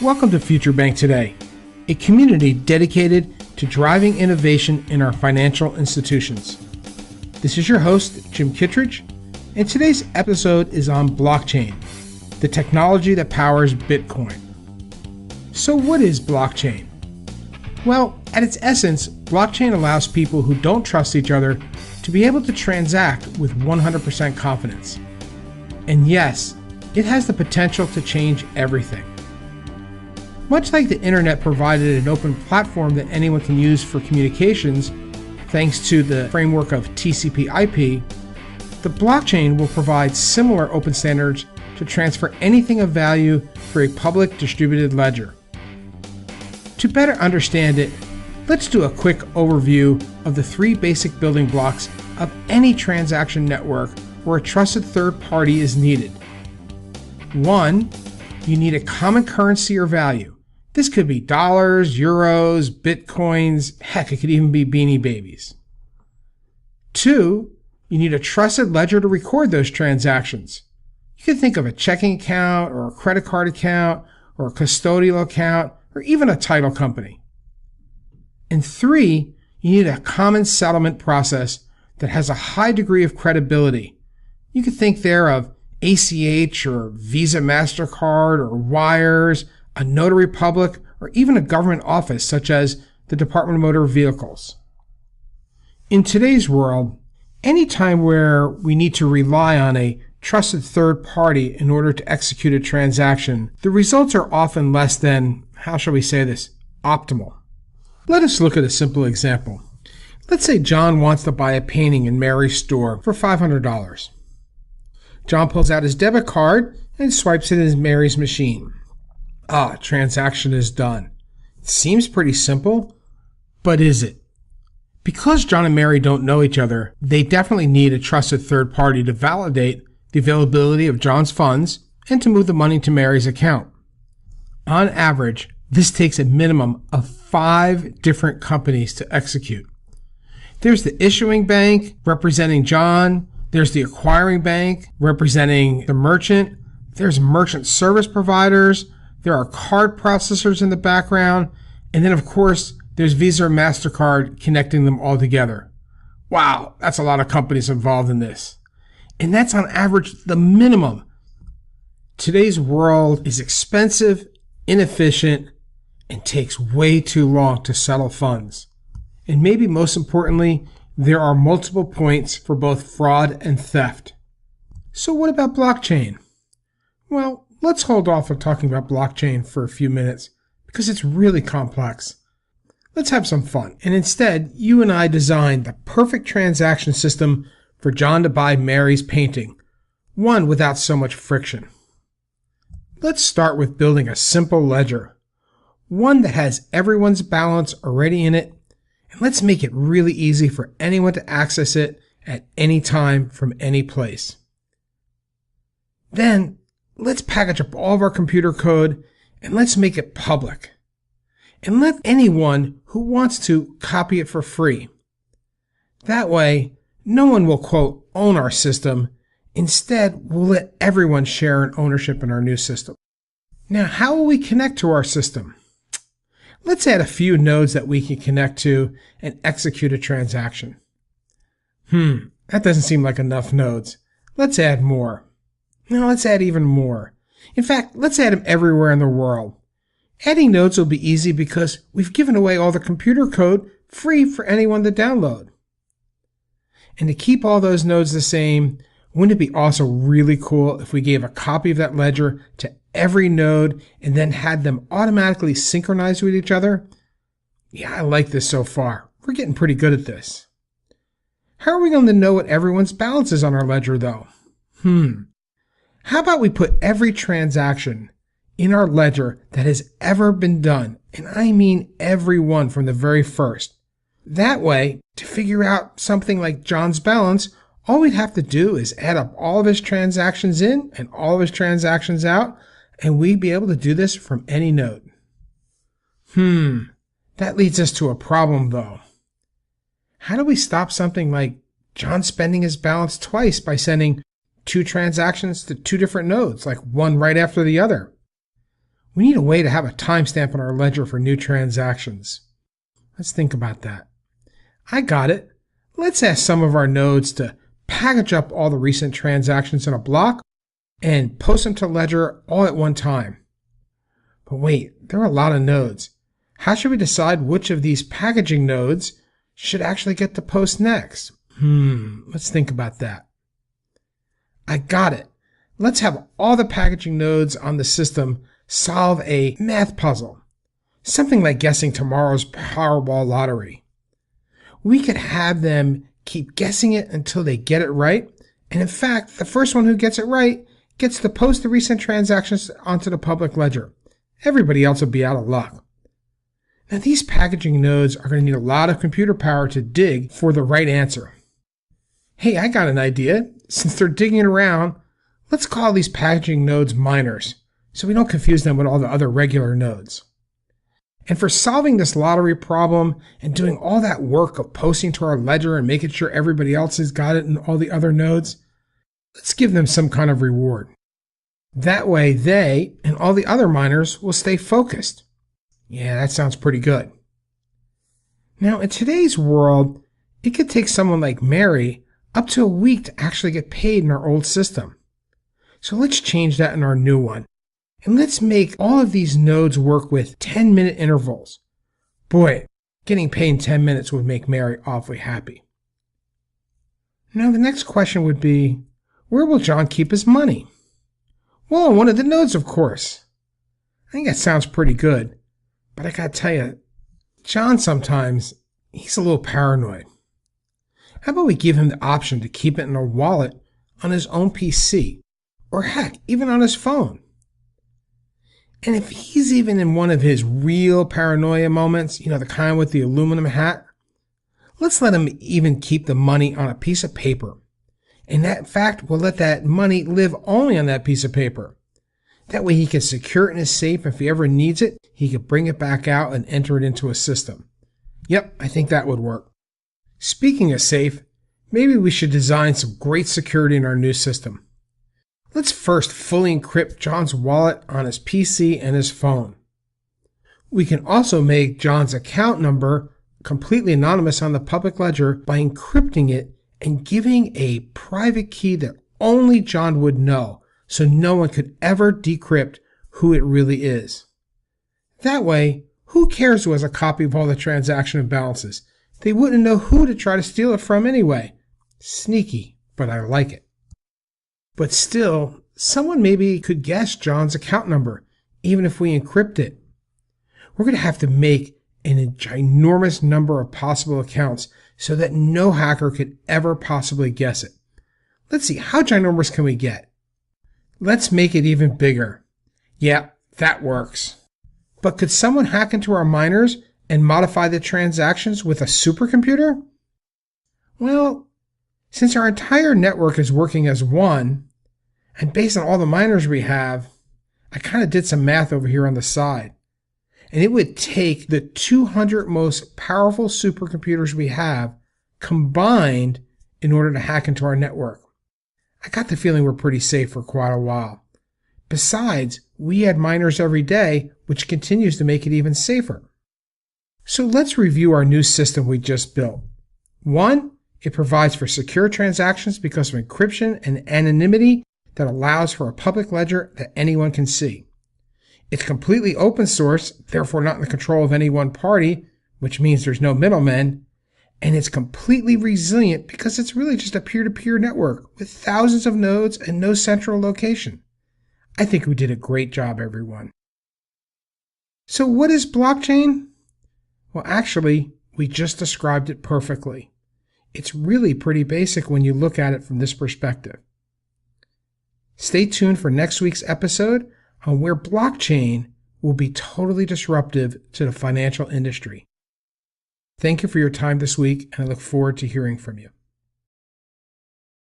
Welcome to Future Bank Today, a community dedicated to driving innovation in our financial institutions. This is your host, Jim Kittredge, and today's episode is on blockchain, the technology that powers Bitcoin. So what is blockchain? Well, at its essence, blockchain allows people who don't trust each other to be able to transact with 100% confidence. And yes, it has the potential to change everything. Much like the internet provided an open platform that anyone can use for communications, thanks to the framework of TCP/IP, the blockchain will provide similar open standards to transfer anything of value for a public distributed ledger. To better understand it, let's do a quick overview of the three basic building blocks of any transaction network where a trusted third party is needed. 1. You need a common currency or value. This could be dollars, euros, bitcoins, heck, it could even be Beanie Babies. 2. You need a trusted ledger to record those transactions. You could think of a checking account or a credit card account or a custodial account or even a title company. And 3, you need a common settlement process that has a high degree of credibility. You could think there of ACH or Visa MasterCard or wires, a notary public, or even a government office such as the Department of Motor Vehicles. In today's world, any time where we need to rely on a trusted third party in order to execute a transaction, the results are often less than, how shall we say this, optimal. Let us look at a simple example. Let's say John wants to buy a painting in Mary's store for $500. John pulls out his debit card and swipes it in Mary's machine. Transaction is done. It seems pretty simple, but is it? Because John and Mary don't know each other, they definitely need a trusted third party to validate the availability of John's funds and to move the money to Mary's account. On average, this takes a minimum of 5 different companies to execute. There's the issuing bank representing John, there's the acquiring bank representing the merchant, there's merchant service providers, there are card processors in the background, and then of course there's Visa or MasterCard connecting them all together. Wow, that's a lot of companies involved in this. And that's on average the minimum. Today's world is expensive, inefficient, and takes way too long to settle funds. And maybe most importantly, there are multiple points for both fraud and theft. So what about blockchain? Well, let's hold off on talking about blockchain for a few minutes because it's really complex. Let's have some fun. And instead, you and I designed the perfect transaction system for John to buy Mary's painting, one without so much friction. Let's start with building a simple ledger, one that has everyone's balance already in it, and let's make it really easy for anyone to access it at any time from any place. Then, let's package up all of our computer code and let's make it public. And let anyone who wants to copy it for free. That way, no one will, quote, own our system. Instead, we'll let everyone share in ownership in our new system. Now, how will we connect to our system? Let's add a few nodes that we can connect to and execute a transaction. That doesn't seem like enough nodes. Let's add more. No, let's add even more. In fact, let's add them everywhere in the world. Adding nodes will be easy because we've given away all the computer code free for anyone to download. And to keep all those nodes the same, wouldn't it be also really cool if we gave a copy of that ledger to every node and then had them automatically synchronize with each other? Yeah, I like this so far. We're getting pretty good at this. How are we going to know what everyone's balance is on our ledger, though? How about we put every transaction in our ledger that has ever been done, and I mean every one from the very first. That way, to figure out something like John's balance, all we'd have to do is add up all of his transactions in and all of his transactions out, and we'd be able to do this from any node. That leads us to a problem, though. How do we stop something like John spending his balance twice by sending 2 transactions to 2 different nodes, like one right after the other? We need a way to have a timestamp on our ledger for new transactions. Let's think about that. I got it. Let's ask some of our nodes to package up all the recent transactions in a block and post them to Ledger all at one time. But wait, there are a lot of nodes. How should we decide which of these packaging nodes should actually get the post next? Let's think about that. I got it. Let's have all the packaging nodes on the system solve a math puzzle. Something like guessing tomorrow's Powerball lottery. We could have them keep guessing it until they get it right. And in fact, the first one who gets it right gets to post the recent transactions onto the public ledger. Everybody else will be out of luck. Now, these packaging nodes are going to need a lot of computer power to dig for the right answer. Hey, I got an idea. Since they're digging around, let's call these packaging nodes miners, so we don't confuse them with all the other regular nodes. And for solving this lottery problem and doing all that work of posting to our ledger and making sure everybody else has got it in all the other nodes, let's give them some kind of reward. That way they and all the other miners will stay focused. Yeah, that sounds pretty good. Now, in today's world, it could take someone like Mary up to a week to actually get paid in our old system. So let's change that in our new one. And let's make all of these nodes work with 10-minute intervals. Boy, getting paid in 10 minutes would make Mary awfully happy. Now the next question would be, where will John keep his money? Well, on one of the nodes, of course. I think that sounds pretty good. But I gotta tell you, John sometimes, he's a little paranoid. How about we give him the option to keep it in a wallet on his own PC? Or heck, even on his phone. And if he's even in one of his real paranoia moments, the kind with the aluminum hat, let's let him even keep the money on a piece of paper. And that fact will let that money live only on that piece of paper. That way he can secure it in his safe. If he ever needs it, he can bring it back out and enter it into a system. Yep, I think that would work. Speaking of safe, maybe we should design some great security in our new system. Let's first fully encrypt John's wallet on his PC and his phone. We can also make John's account number completely anonymous on the public ledger by encrypting it and giving a private key that only John would know, so no one could ever decrypt who it really is. That way, who cares who has a copy of all the transaction balances? They wouldn't know who to try to steal it from anyway. Sneaky, but I like it. But still, someone maybe could guess John's account number, even if we encrypt it. We're going to have to make an ginormous number of possible accounts so that no hacker could ever possibly guess it. Let's see, how ginormous can we get? Let's make it even bigger. Yeah, that works. But could someone hack into our miners and modify the transactions with a supercomputer? Well, since our entire network is working as one, and based on all the miners we have, I kind of did some math over here on the side. And it would take the 200 most powerful supercomputers we have combined in order to hack into our network. I got the feeling we're pretty safe for quite a while. Besides, we add miners every day, which continues to make it even safer. So let's review our new system we just built. 1, it provides for secure transactions because of encryption and anonymity that allows for a public ledger that anyone can see. It's completely open source, therefore not in the control of any one party, which means there's no middlemen, and it's completely resilient because it's really just a peer-to-peer network with thousands of nodes and no central location. I think we did a great job, everyone. So what is blockchain? Well, actually, we just described it perfectly. It's really pretty basic when you look at it from this perspective. Stay tuned for next week's episode on where blockchain will be totally disruptive to the financial industry. Thank you for your time this week, and I look forward to hearing from you.